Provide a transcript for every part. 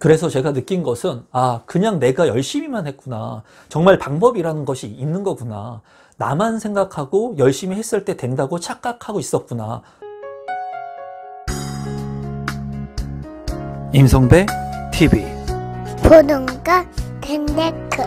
그래서 제가 느낀 것은, 아, 그냥 내가 열심히만 했구나. 정말 방법이라는 것이 있는 거구나. 나만 생각하고 열심히 했을 때 된다고 착각하고 있었구나. 임성배 TV 보동과 댄데크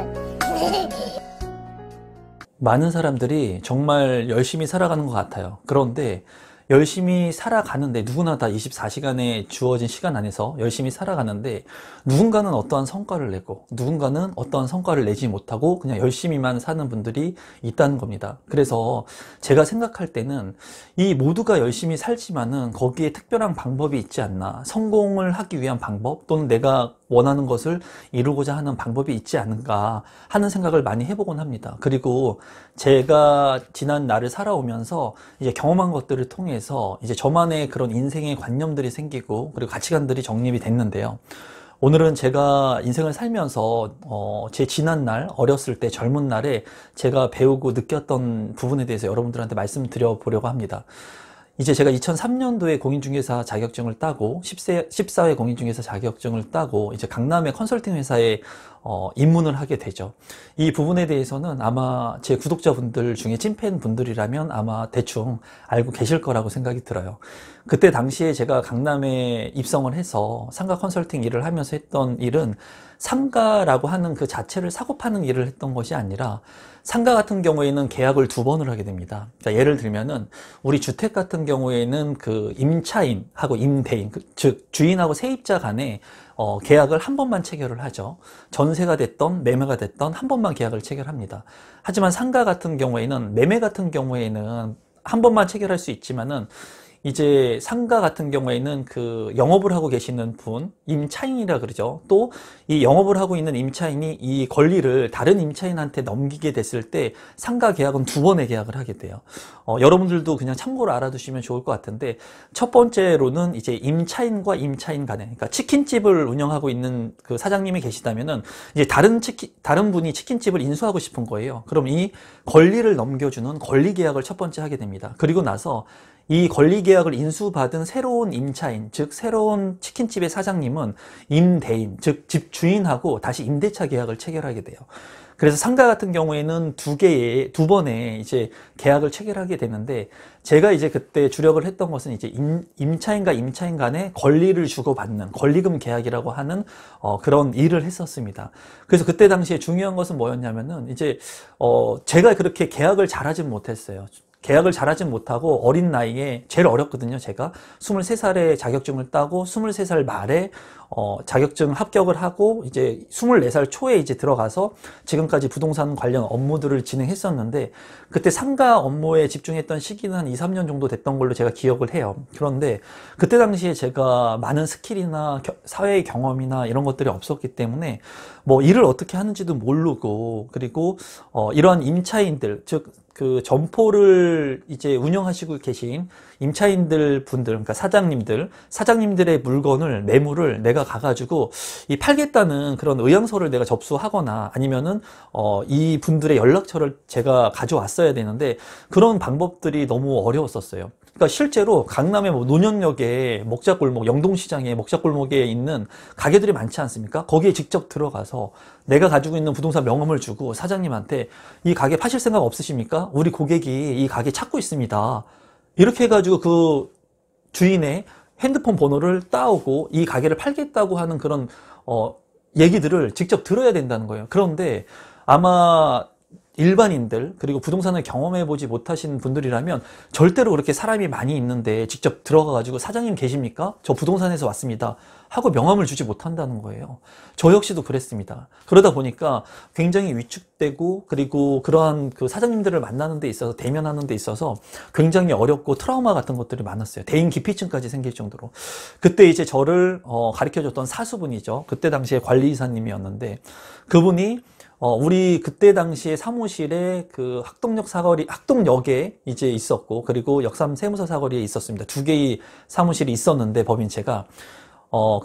많은 사람들이 정말 열심히 살아가는 것 같아요. 그런데 열심히 살아가는데, 누구나 다 24시간에 주어진 시간 안에서 열심히 살아가는데, 누군가는 어떠한 성과를 내고 누군가는 어떠한 성과를 내지 못하고 그냥 열심히만 사는 분들이 있다는 겁니다. 그래서 제가 생각할 때는 이 모두가 열심히 살지만은 거기에 특별한 방법이 있지 않나, 성공을 하기 위한 방법 또는 내가 원하는 것을 이루고자 하는 방법이 있지 않은가 하는 생각을 많이 해보곤 합니다. 그리고 제가 지난 날을 살아오면서 이제 경험한 것들을 통해서 이제 저만의 그런 인생의 관념들이 생기고, 그리고 가치관들이 정립이 됐는데요. 오늘은 제가 인생을 살면서 제 지난 날, 어렸을 때, 젊은 날에 제가 배우고 느꼈던 부분에 대해서 여러분들한테 말씀드려 보려고 합니다. 이제 제가 2003년도에 공인중개사 자격증을 따고 14회 공인중개사 자격증을 따고 이제 강남의 컨설팅 회사에 입문을 하게 되죠. 이 부분에 대해서는 아마 제 구독자분들 중에 찐팬 분들이라면 아마 대충 알고 계실 거라고 생각이 들어요. 그때 당시에 제가 강남에 입성을 해서 상가 컨설팅 일을 하면서 했던 일은, 상가라고 하는 그 자체를 사고 파는 일을 했던 것이 아니라, 상가 같은 경우에는 계약을 2번을 하게 됩니다. 자, 예를 들면은 우리 주택 같은 경우에는 그 임차인하고 임대인, 즉 주인하고 세입자 간에 계약을 한 번만 체결을 하죠. 전세가 됐던 매매가 됐던 한 번만 계약을 체결합니다. 하지만 상가 같은 경우에는, 매매 같은 경우에는 한 번만 체결할 수 있지만은, 이제 상가 같은 경우에는 그 영업을 하고 계시는 분, 임차인이라 그러죠. 또 이 영업을 하고 있는 임차인이 이 권리를 다른 임차인한테 넘기게 됐을 때 상가 계약은 2번의 계약을 하게 돼요. 여러분들도 그냥 참고로 알아두시면 좋을 것 같은데, 첫 번째로는 이제 임차인과 임차인 간에, 그러니까 치킨집을 운영하고 있는 그 사장님이 계시다면은 이제 다른 분이 치킨집을 인수하고 싶은 거예요. 그럼 이 권리를 넘겨주는 권리 계약을 첫 번째 하게 됩니다. 그리고 나서 이 권리 계약을 인수받은 새로운 임차인, 즉 새로운 치킨집의 사장님은 임대인, 즉 집주인하고 다시 임대차 계약을 체결하게 돼요. 그래서 상가 같은 경우에는 2번의 이제 계약을 체결하게 되는데, 제가 이제 그때 주력을 했던 것은 이제 임차인과 임차인 간에 권리를 주고받는 권리금 계약이라고 하는 그런 일을 했었습니다. 그래서 그때 당시에 중요한 것은 뭐였냐면은, 이제 제가 그렇게 계약을 잘하진 못했어요. 계약을 잘하진 못하고 어린 나이에, 제일 어렸거든요. 제가 23살에 자격증을 따고 23살 말에 자격증 합격을 하고 이제 24살 초에 이제 들어가서 지금까지 부동산 관련 업무들을 진행했었는데, 그때 상가 업무에 집중했던 시기는 한 2, 3년 정도 됐던 걸로 제가 기억을 해요. 그런데 그때 당시에 제가 많은 스킬이나 사회의 경험이나 이런 것들이 없었기 때문에 뭐 일을 어떻게 하는지도 모르고, 그리고 이러한 임차인들, 즉 그 점포를 이제 운영하시고 계신 임차인들 분들, 그러니까 사장님들의 물건을, 매물을 내가 가가지고 이 팔겠다는 그런 의향서를 내가 접수하거나, 아니면은 이 분들의 연락처를 제가 가져왔어야 되는데, 그런 방법들이 너무 어려웠었어요. 그러니까 실제로 강남의 뭐 노년역에 먹자골목, 영동시장에 먹자골목에 있는 가게들이 많지 않습니까? 거기에 직접 들어가서 내가 가지고 있는 부동산 명함을 주고 사장님한테, 이 가게 파실 생각 없으십니까? 우리 고객이 이 가게 찾고 있습니다. 이렇게 해가지고 그 주인의 핸드폰 번호를 따오고 이 가게를 팔겠다고 하는 그런 얘기들을 직접 들어야 된다는 거예요. 그런데 아마 일반인들, 그리고 부동산을 경험해보지 못하신 분들이라면 절대로 그렇게 사람이 많이 있는데 직접 들어가가지고 사장님 계십니까? 저 부동산에서 왔습니다 하고 명함을 주지 못한다는 거예요. 저 역시도 그랬습니다. 그러다 보니까 굉장히 위축되고, 그리고 그러한 그 사장님들을 만나는 데 있어서, 대면하는 데 있어서 굉장히 어렵고 트라우마 같은 것들이 많았어요. 대인 기피증까지 생길 정도로. 그때 이제 저를 가르쳐줬던 사수분이죠. 그때 당시에 관리이사님이었는데, 그분이 우리 그때 당시에 사무실에 그 학동역에 이제 있었고, 그리고 역삼 세무서 사거리에 있었습니다. 2개의 사무실이 있었는데, 법인체가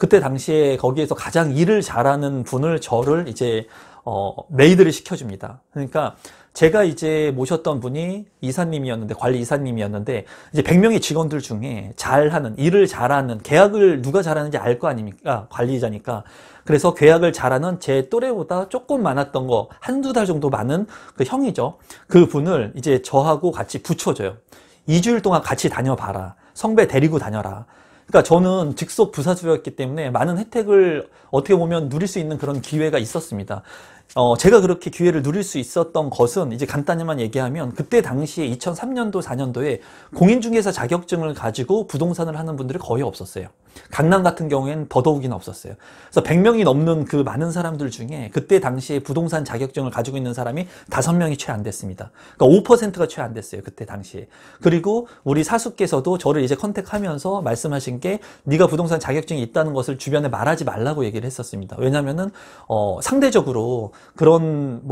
그때 당시에 거기에서 가장 일을 잘하는 분을, 저를 이제 메이드를 시켜줍니다. 그러니까 제가 이제 모셨던 분이 이사님이었는데, 관리 이사님이었는데, 이제 100명의 직원들 중에 잘하는, 일을 잘하는, 계약을 누가 잘하는지 알 거 아닙니까? 관리자니까. 그래서 계약을 잘하는 제 또래보다 조금 많았던 거, 한두 달 정도 많은 그 형이죠. 그 분을 이제 저하고 같이 붙여줘요. 2주일 동안 같이 다녀봐라. 성배 데리고 다녀라. 그러니까 저는 직속 부사수였기 때문에 많은 혜택을 어떻게 보면 누릴 수 있는 그런 기회가 있었습니다. 제가 그렇게 기회를 누릴 수 있었던 것은 이제 간단히만 얘기하면 그때 당시에 2003년도, 4년도에 공인중개사 자격증을 가지고 부동산을 하는 분들이 거의 없었어요. 강남 같은 경우에는 더더욱이나 없었어요. 그래서 100명이 넘는 그 많은 사람들 중에 그때 당시에 부동산 자격증을 가지고 있는 사람이 5명이 채 안 됐습니다. 그러니까 5%가 채 안 됐어요. 그때 당시에. 그리고 우리 사수께서도 저를 이제 컨택하면서 말씀하신 게 네가 부동산 자격증이 있다는 것을 주변에 말하지 말라고 얘기를 했었습니다. 왜냐면은 상대적으로 그런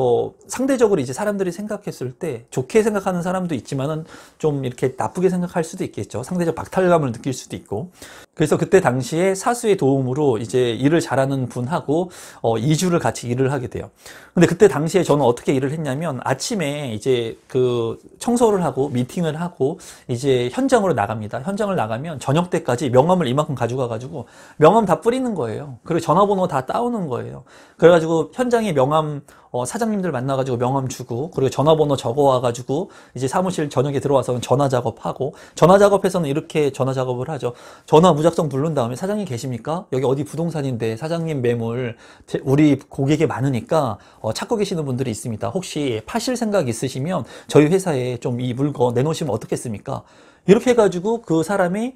상대적으로 이제 사람들이 생각했을 때 좋게 생각하는 사람도 있지만은 좀 이렇게 나쁘게 생각할 수도 있겠죠. 상대적 박탈감을 느낄 수도 있고. 그래서 그때 당시에 사수의 도움으로 이제 일을 잘하는 분하고 2주를 같이 일을 하게 돼요. 근데 그때 당시에 저는 어떻게 일을 했냐면 아침에 이제 그 청소를 하고 미팅을 하고 이제 현장으로 나갑니다. 현장을 나가면 저녁 때까지 명함을 이만큼 가져가 가지고 명함 다 뿌리는 거예요. 그리고 전화번호 다 따오는 거예요. 그래가지고 현장에 명함 사장님들 만나가지고 명함 주고 그리고 전화번호 적어와가지고 이제 사무실 저녁에 들어와서는 전화 작업하고 전화 작업에서는 이렇게 전화 작업을 하죠. 전화 무작정 부른 다음에 사장님 계십니까? 여기 어디 부동산인데 사장님 매물 우리 고객이 많으니까 찾고 계시는 분들이 있습니다. 혹시 파실 생각 있으시면 저희 회사에 좀 이 물건 내놓으시면 어떻겠습니까? 이렇게 해가지고 그 사람이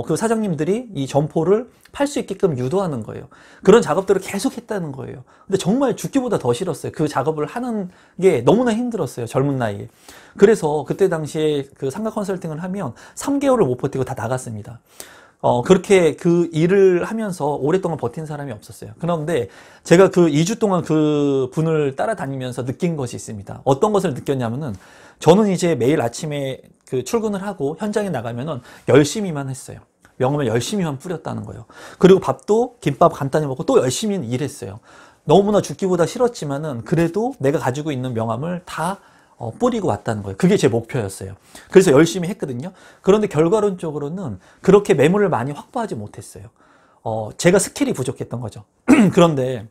그 사장님들이 이 점포를 팔 수 있게끔 유도하는 거예요. 그런 작업들을 계속 했다는 거예요. 근데 정말 죽기보다 더 싫었어요. 그 작업을 하는 게 너무나 힘들었어요. 젊은 나이에. 그래서 그때 당시에 그 상가 컨설팅을 하면 3개월을 못 버티고 다 나갔습니다. 그렇게 그 일을 하면서 오랫동안 버틴 사람이 없었어요. 그런데 제가 그 2주 동안 그 분을 따라다니면서 느낀 것이 있습니다. 어떤 것을 느꼈냐면은 저는 이제 매일 아침에 그 출근을 하고 현장에 나가면은 열심히만 했어요. 명함을 열심히만 뿌렸다는 거예요. 그리고 밥도 김밥 간단히 먹고 또 열심히 일했어요. 너무나 죽기보다 싫었지만은 그래도 내가 가지고 있는 명함을 다 뿌리고 왔다는 거예요. 그게 제 목표였어요. 그래서 열심히 했거든요. 그런데 결과론적으로는 그렇게 매물을 많이 확보하지 못했어요. 제가 스킬이 부족했던 거죠. 그런데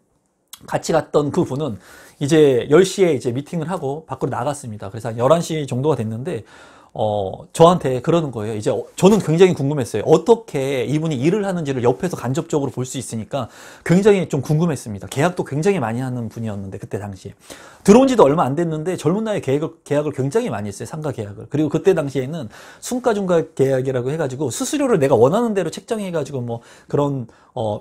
같이 갔던 그 분은 이제 10시에 이제 미팅을 하고 밖으로 나갔습니다. 그래서 한 11시 정도가 됐는데 저한테 그러는 거예요. 이제 저는 굉장히 궁금했어요. 어떻게 이분이 일을 하는지를 옆에서 간접적으로 볼 수 있으니까 굉장히 좀 궁금했습니다. 계약도 굉장히 많이 하는 분이었는데 그때 당시에 들어온 지도 얼마 안 됐는데 젊은 나이에 계약을 굉장히 많이 했어요. 상가 계약을. 그리고 그때 당시에는 순가중가 계약이라고 해가지고 수수료를 내가 원하는 대로 책정해가지고 뭐 그런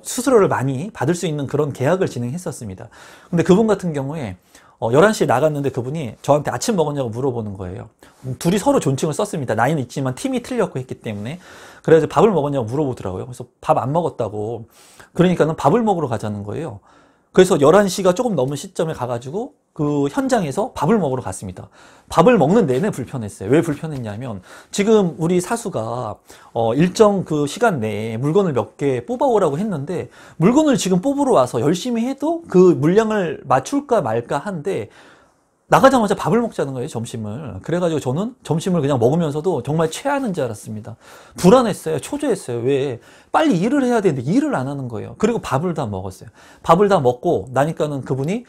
수수료를 많이 받을 수 있는 그런 계약을 진행했었습니다. 근데 그분 같은 경우에 11시에 나갔는데 그분이 저한테 아침 먹었냐고 물어보는 거예요. 둘이 서로 존칭을 썼습니다. 나이는 있지만 팀이 틀렸고 했기 때문에. 그래서 밥을 먹었냐고 물어보더라고요. 그래서 밥 안 먹었다고. 그러니까는 밥을 먹으러 가자는 거예요. 그래서 11시가 조금 넘은 시점에 가가지고 그 현장에서 밥을 먹으러 갔습니다. 밥을 먹는 내내 불편했어요. 왜 불편했냐면 지금 우리 사수가 일정 그 시간 내에 물건을 몇 개 뽑아오라고 했는데 물건을 지금 뽑으러 와서 열심히 해도 그 물량을 맞출까 말까 한데 나가자마자 밥을 먹자는 거예요, 점심을. 그래가지고 저는 점심을 그냥 먹으면서도 정말 체하는 줄 알았습니다. 불안했어요. 초조했어요. 왜? 빨리 일을 해야 되는데 일을 안 하는 거예요. 그리고 밥을 다 먹었어요. 밥을 다 먹고 나니까는 그분이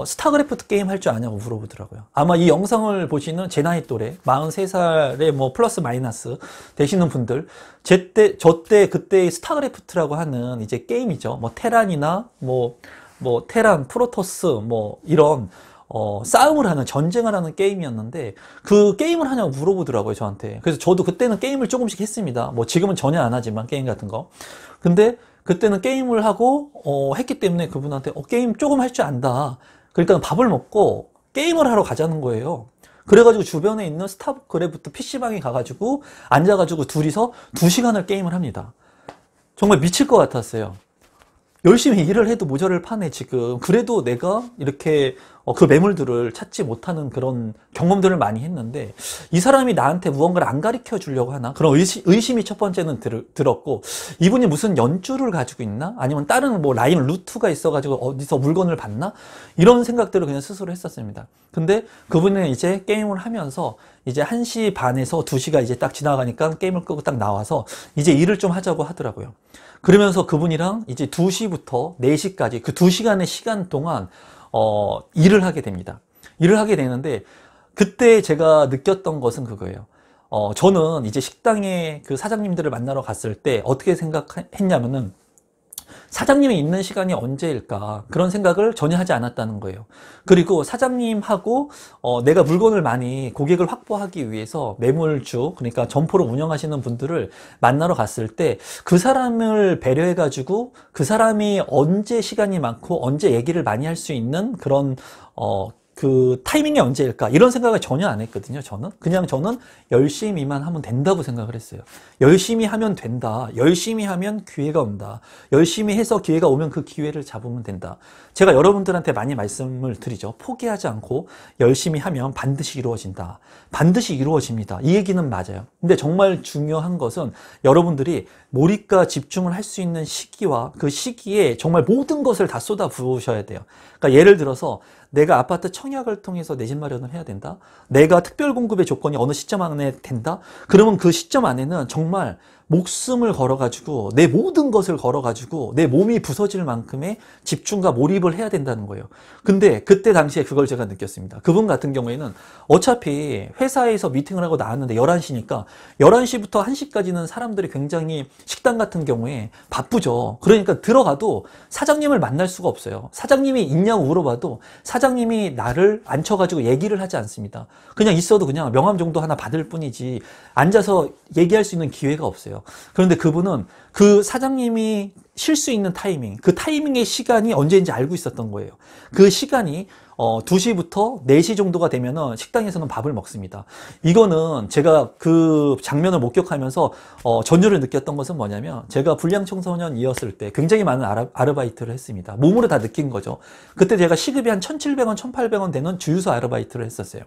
스타크래프트 게임 할 줄 아냐고 물어보더라고요. 아마 이 영상을 보시는 제 나이 또래 43살에 뭐 플러스 마이너스 되시는 분들 저 때 그때 스타크래프트라고 하는 이제 게임이죠. 뭐 테란이나 뭐 테란, 프로토스 뭐 이런 싸움을 하는, 전쟁을 하는 게임이었는데, 그 게임을 하냐고 물어보더라고요, 저한테. 그래서 저도 그때는 게임을 조금씩 했습니다. 뭐 지금은 전혀 안 하지만, 게임 같은 거. 근데 그때는 게임을 하고, 했기 때문에 그분한테, 게임 조금 할 줄 안다. 그러니까 밥을 먹고 게임을 하러 가자는 거예요. 그래가지고 주변에 있는 스타크래프트 PC방에 가가지고, 앉아가지고 둘이서 2시간을 게임을 합니다. 정말 미칠 것 같았어요. 열심히 일을 해도 모자를 파네, 지금. 그래도 내가 이렇게 그 매물들을 찾지 못하는 그런 경험들을 많이 했는데, 이 사람이 나한테 무언가를 안 가르쳐 주려고 하나? 그런 의심이 첫 번째는 들었고, 이분이 무슨 연줄을 가지고 있나? 아니면 다른 뭐 라인 루트가 있어가지고 어디서 물건을 받나? 이런 생각들을 그냥 스스로 했었습니다. 근데 그분은 이제 게임을 하면서 이제 1시 반에서 2시가 이제 딱 지나가니까 게임을 끄고 딱 나와서 이제 일을 좀 하자고 하더라고요. 그러면서 그분이랑 이제 2시부터 4시까지 그 2시간의 시간 동안 일을 하게 됩니다. 일을 하게 되는데, 그때 제가 느꼈던 것은 그거예요. 저는 이제 식당에 그 사장님들을 만나러 갔을 때 어떻게 생각했냐면은, 사장님이 있는 시간이 언제일까? 그런 생각을 전혀 하지 않았다는 거예요. 그리고 사장님하고 내가 물건을 많이 고객을 확보하기 위해서 매물주, 그러니까 점포를 운영하시는 분들을 만나러 갔을 때 그 사람을 배려해가지고 그 사람이 언제 시간이 많고 언제 얘기를 많이 할 수 있는 그런 그 타이밍이 언제일까? 이런 생각을 전혀 안 했거든요, 저는. 그냥 저는 열심히만 하면 된다고 생각을 했어요. 열심히 하면 된다. 열심히 하면 기회가 온다. 열심히 해서 기회가 오면 그 기회를 잡으면 된다. 제가 여러분들한테 많이 말씀을 드리죠. 포기하지 않고 열심히 하면 반드시 이루어진다. 반드시 이루어집니다. 이 얘기는 맞아요. 근데 정말 중요한 것은 여러분들이 몰입과 집중을 할 수 있는 시기와 그 시기에 정말 모든 것을 다 쏟아 부으셔야 돼요. 그러니까 예를 들어서 내가 아파트 청약을 통해서 내 집 마련을 해야 된다. 내가 특별 공급의 조건이 어느 시점 안에 된다. 그러면 그 시점 안에는 정말 목숨을 걸어가지고 내 모든 것을 걸어가지고 내 몸이 부서질 만큼의 집중과 몰입을 해야 된다는 거예요. 근데 그때 당시에 그걸 제가 느꼈습니다. 그분 같은 경우에는 어차피 회사에서 미팅을 하고 나왔는데 11시니까 11시부터 1시까지는 사람들이 굉장히 식당 같은 경우에 바쁘죠. 그러니까 들어가도 사장님을 만날 수가 없어요. 사장님이 있냐고 물어봐도 사장님이 나를 앉혀가지고 얘기를 하지 않습니다. 그냥 있어도 그냥 명함 정도 하나 받을 뿐이지 앉아서 얘기할 수 있는 기회가 없어요. 그런데 그분은 그 사장님이 쉴 수 있는 타이밍, 그 타이밍의 시간이 언제인지 알고 있었던 거예요. 그 시간이 2시부터 4시 정도가 되면은 식당에서는 밥을 먹습니다. 이거는 제가 그 장면을 목격하면서 전율을 느꼈던 것은 뭐냐면, 제가 불량 청소년이었을 때 굉장히 많은 아르바이트를 했습니다. 몸으로 다 느낀 거죠. 그때 제가 시급이 한 1,700원, 1,800원 되는 주유소 아르바이트를 했었어요.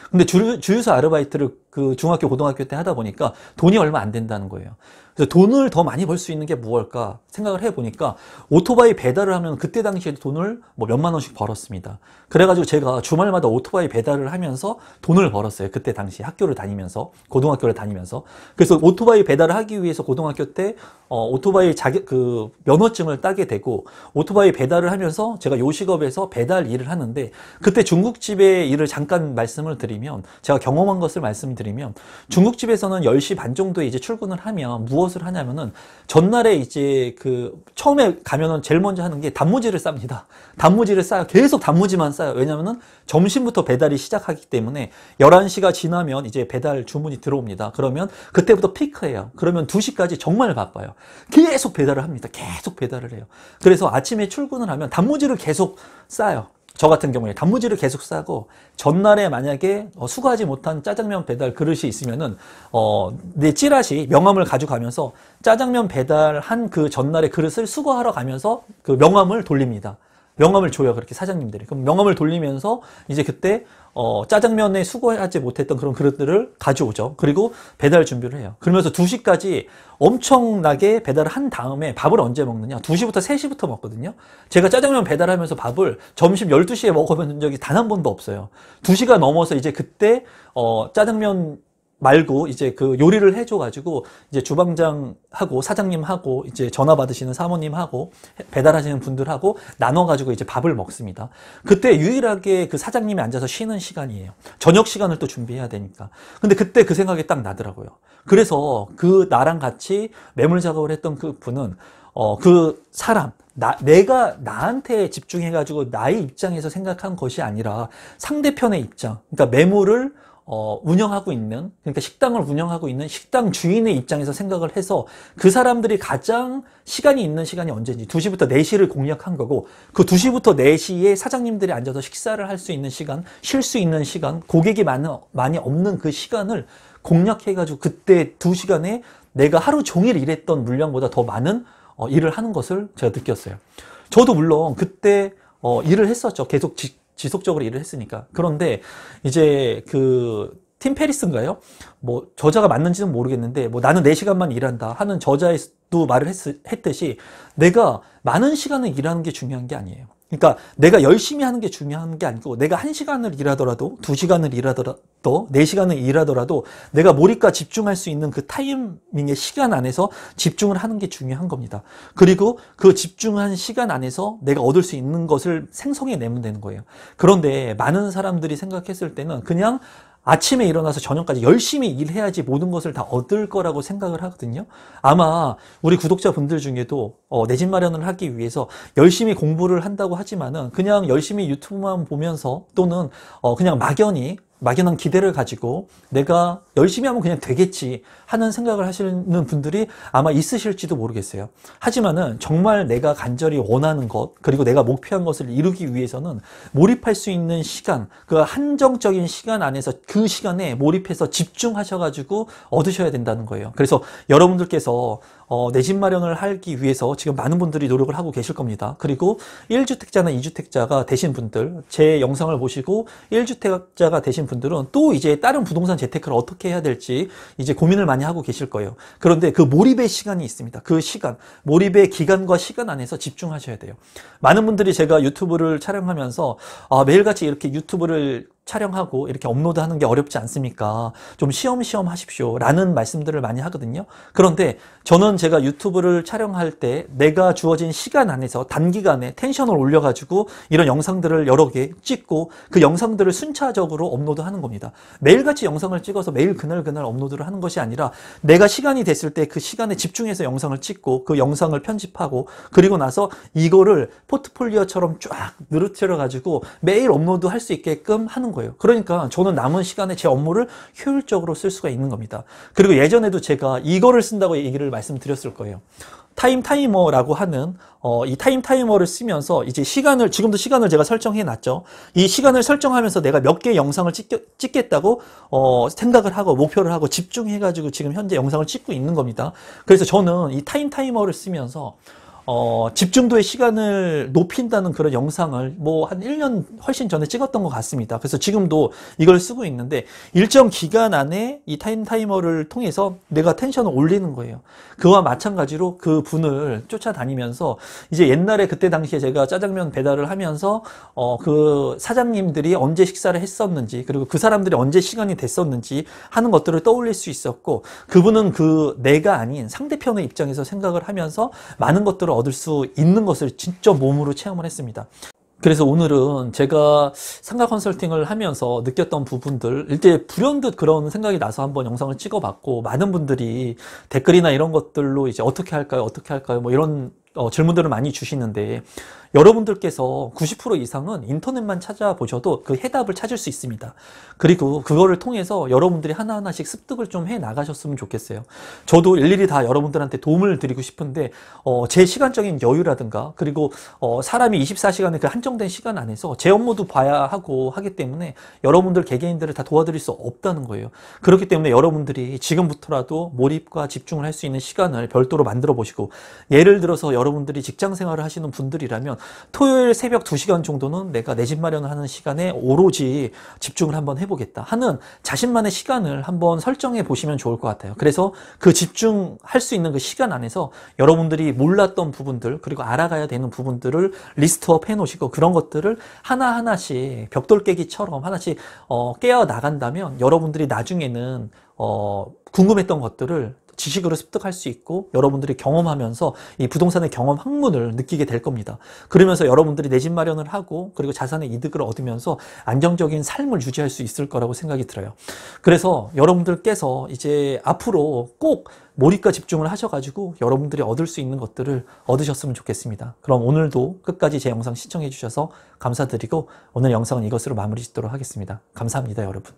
근데 주유소 아르바이트를 그 중학교, 고등학교 때 하다 보니까 돈이 얼마 안 된다는 거예요. 그래서 돈을 더 많이 벌 수 있는 게 무엇일까 생각을 해보니까, 오토바이 배달을 하면 그때 당시에 돈을 뭐 몇만 원씩 벌었습니다. 그래가지고 제가 주말마다 오토바이 배달을 하면서 돈을 벌었어요. 그때 당시 학교를 다니면서, 고등학교를 다니면서. 그래서 오토바이 배달을 하기 위해서 고등학교 때 오토바이 그 면허증을 따게 되고, 오토바이 배달을 하면서 제가 요식업에서 배달 일을 하는데, 그때 중국집의 일을 잠깐 말씀을 드리면, 제가 경험한 것을 말씀드리면, 중국집에서는 10시 반 정도에 이제 출근을 하면 무엇을 하냐면은, 전날에 이제 그 처음에 가면은 제일 먼저 하는 게 단무지를 쌉니다. 단무지를 싸요. 계속 단무지만 싸요. 왜냐면은 점심부터 배달이 시작하기 때문에 11시가 지나면 이제 배달 주문이 들어옵니다. 그러면 그때부터 피크예요. 그러면 2시까지 정말 바빠요. 계속 배달을 합니다. 계속 배달을 해요. 그래서 아침에 출근을 하면 단무지를 계속 싸요. 저 같은 경우에 단무지를 계속 싸고, 전날에 만약에 수거하지 못한 짜장면 배달 그릇이 있으면은 내 찌라시 명함을 가져가면서 짜장면 배달한 그 전날의 그릇을 수거하러 가면서 그 명함을 돌립니다. 명함을 줘요, 그렇게 사장님들이. 그럼 명함을 돌리면서 이제 그때 짜장면에 수거하지 못했던 그런 그릇들을 가져오죠. 그리고 배달 준비를 해요. 그러면서 2시까지 엄청나게 배달을 한 다음에 밥을 언제 먹느냐? 2시부터 3시부터 먹거든요. 제가 짜장면 배달하면서 밥을 점심 12시에 먹어본 적이 단 한 번도 없어요. 2시가 넘어서 이제 그때 짜장면 말고 이제 그 요리를 해줘가지고 이제 주방장하고 사장님하고 이제 전화 받으시는 사모님하고 배달하시는 분들하고 나눠가지고 이제 밥을 먹습니다. 그때 유일하게 그 사장님이 앉아서 쉬는 시간이에요. 저녁 시간을 또 준비해야 되니까. 근데 그때 그 생각이 딱 나더라고요. 그래서 그 나랑 같이 매물 작업을 했던 그 분은 그 사람, 내가 나한테 집중해가지고 나의 입장에서 생각한 것이 아니라 상대편의 입장, 그러니까 매물을 운영하고 있는, 그러니까 식당을 운영하고 있는 식당 주인의 입장에서 생각을 해서 그 사람들이 가장 시간이 있는 시간이 언제인지 2시부터 4시를 공략한 거고, 그 2시부터 4시에 사장님들이 앉아서 식사를 할 수 있는 시간, 쉴 수 있는 시간, 고객이 많이 없는 그 시간을 공략해가지고 그때 2시간에 내가 하루 종일 일했던 물량보다 더 많은 일을 하는 것을 제가 느꼈어요. 저도 물론 그때 일을 했었죠. 계속 지속적으로 일을 했으니까. 그런데 이제 그 팀 페리스인가요? 뭐 저자가 맞는지는 모르겠는데 뭐 나는 4시간만 일한다 하는 저자도 말을 했듯이 내가 많은 시간을 일하는 게 중요한 게 아니에요. 그러니까 내가 열심히 하는 게 중요한 게 아니고 내가 1시간을 일하더라도 2시간을 일하더라도 4시간을 일하더라도 내가 몰입과 집중할 수 있는 그 타이밍의 시간 안에서 집중을 하는 게 중요한 겁니다. 그리고 그 집중한 시간 안에서 내가 얻을 수 있는 것을 생성해내면 되는 거예요. 그런데 많은 사람들이 생각했을 때는 그냥 아침에 일어나서 저녁까지 열심히 일해야지 모든 것을 다 얻을 거라고 생각을 하거든요. 아마 우리 구독자분들 중에도 내 집 마련을 하기 위해서 열심히 공부를 한다고 하지만은 그냥 열심히 유튜브만 보면서 또는 그냥 막연한 기대를 가지고 내가 열심히 하면 그냥 되겠지 하는 생각을 하시는 분들이 아마 있으실지도 모르겠어요. 하지만은 정말 내가 간절히 원하는 것, 그리고 내가 목표한 것을 이루기 위해서는 몰입할 수 있는 시간, 그 한정적인 시간 안에서 그 시간에 몰입해서 집중하셔가지고 얻으셔야 된다는 거예요. 그래서 여러분들께서 내 집 마련을 하기 위해서 지금 많은 분들이 노력을 하고 계실 겁니다. 그리고 1주택자나 2주택자가 되신 분들, 제 영상을 보시고 1주택자가 되신 분들은 또 이제 다른 부동산 재테크를 어떻게 해야 될지 이제 고민을 많이 하고 계실 거예요. 그런데 그 몰입의 시간이 있습니다. 그 시간, 몰입의 기간과 시간 안에서 집중하셔야 돼요. 많은 분들이 제가 유튜브를 촬영하면서 매일같이 이렇게 유튜브를 촬영하고 이렇게 업로드하는 게 어렵지 않습니까? 좀 시험시험 하십시오 라는 말씀들을 많이 하거든요. 그런데 저는 제가 유튜브를 촬영할 때 내가 주어진 시간 안에서 단기간에 텐션을 올려가지고 이런 영상들을 여러 개 찍고 그 영상들을 순차적으로 업로드하는 겁니다. 매일같이 영상을 찍어서 매일 그날 업로드를 하는 것이 아니라 내가 시간이 됐을 때 그 시간에 집중해서 영상을 찍고 그 영상을 편집하고 그리고 나서 이거를 포트폴리오처럼 쫙 늘어뜨려 가지고 매일 업로드 할 수 있게끔 하는 거예요. 그러니까 저는 남은 시간에 제 업무를 효율적으로 쓸 수가 있는 겁니다. 그리고 예전에도 제가 이거를 쓴다고 얘기를 말씀드렸을 거예요. 타이머라고 하는 이 타이머를 쓰면서 이제 지금도 시간을 제가 설정해 놨죠. 이 시간을 설정하면서 내가 몇 개의 영상을 찍겠다고 생각을 하고 목표를 하고 집중해 가지고 지금 현재 영상을 찍고 있는 겁니다. 그래서 저는 이 타이머를 쓰면서 집중도의 시간을 높인다는 그런 영상을 뭐 한 1년 훨씬 전에 찍었던 것 같습니다. 그래서 지금도 이걸 쓰고 있는데 일정 기간 안에 이 타이머를 통해서 내가 텐션을 올리는 거예요. 그와 마찬가지로 그 분을 쫓아다니면서 이제 옛날에 그때 당시에 제가 짜장면 배달을 하면서 그 사장님들이 언제 식사를 했었는지 그리고 그 사람들이 언제 시간이 됐었는지 하는 것들을 떠올릴 수 있었고 그분은 그 내가 아닌 상대편의 입장에서 생각을 하면서 많은 것들을 얻을 수 있는 것을 직접 몸으로 체험을 했습니다. 그래서 오늘은 제가 상가 컨설팅을 하면서 느꼈던 부분들 이제 불현듯 그런 생각이 나서 한번 영상을 찍어봤고 많은 분들이 댓글이나 이런 것들로 이제 어떻게 할까요 뭐 이런 질문들을 많이 주시는데 여러분들께서 90% 이상은 인터넷만 찾아보셔도 그 해답을 찾을 수 있습니다. 그리고 그거를 통해서 여러분들이 하나하나씩 습득을 좀 해 나가셨으면 좋겠어요. 저도 일일이 다 여러분들한테 도움을 드리고 싶은데 제 시간적인 여유라든가 그리고 사람이 24시간의 그 한정된 시간 안에서 제 업무도 봐야 하고 하기 때문에 여러분들 개개인들을 다 도와드릴 수 없다는 거예요. 그렇기 때문에 여러분들이 지금부터라도 몰입과 집중을 할 수 있는 시간을 별도로 만들어 보시고 예를 들어서 여러분들이 직장 생활을 하시는 분들이라면 토요일 새벽 2시간 정도는 내가 내 집 마련을 하는 시간에 오로지 집중을 한번 해보겠다 하는 자신만의 시간을 한번 설정해 보시면 좋을 것 같아요. 그래서 그 집중할 수 있는 그 시간 안에서 여러분들이 몰랐던 부분들 그리고 알아가야 되는 부분들을 리스트업 해 놓으시고 그런 것들을 하나하나씩 벽돌 깨기처럼 하나씩 깨어 나간다면 여러분들이 나중에는 궁금했던 것들을 지식으로 습득할 수 있고 여러분들이 경험하면서 이 부동산의 경험 학문을 느끼게 될 겁니다. 그러면서 여러분들이 내 집 마련을 하고 그리고 자산의 이득을 얻으면서 안정적인 삶을 유지할 수 있을 거라고 생각이 들어요. 그래서 여러분들께서 이제 앞으로 꼭 몰입과 집중을 하셔가지고 여러분들이 얻을 수 있는 것들을 얻으셨으면 좋겠습니다. 그럼 오늘도 끝까지 제 영상 시청해 주셔서 감사드리고 오늘 영상은 이것으로 마무리 짓도록 하겠습니다. 감사합니다, 여러분.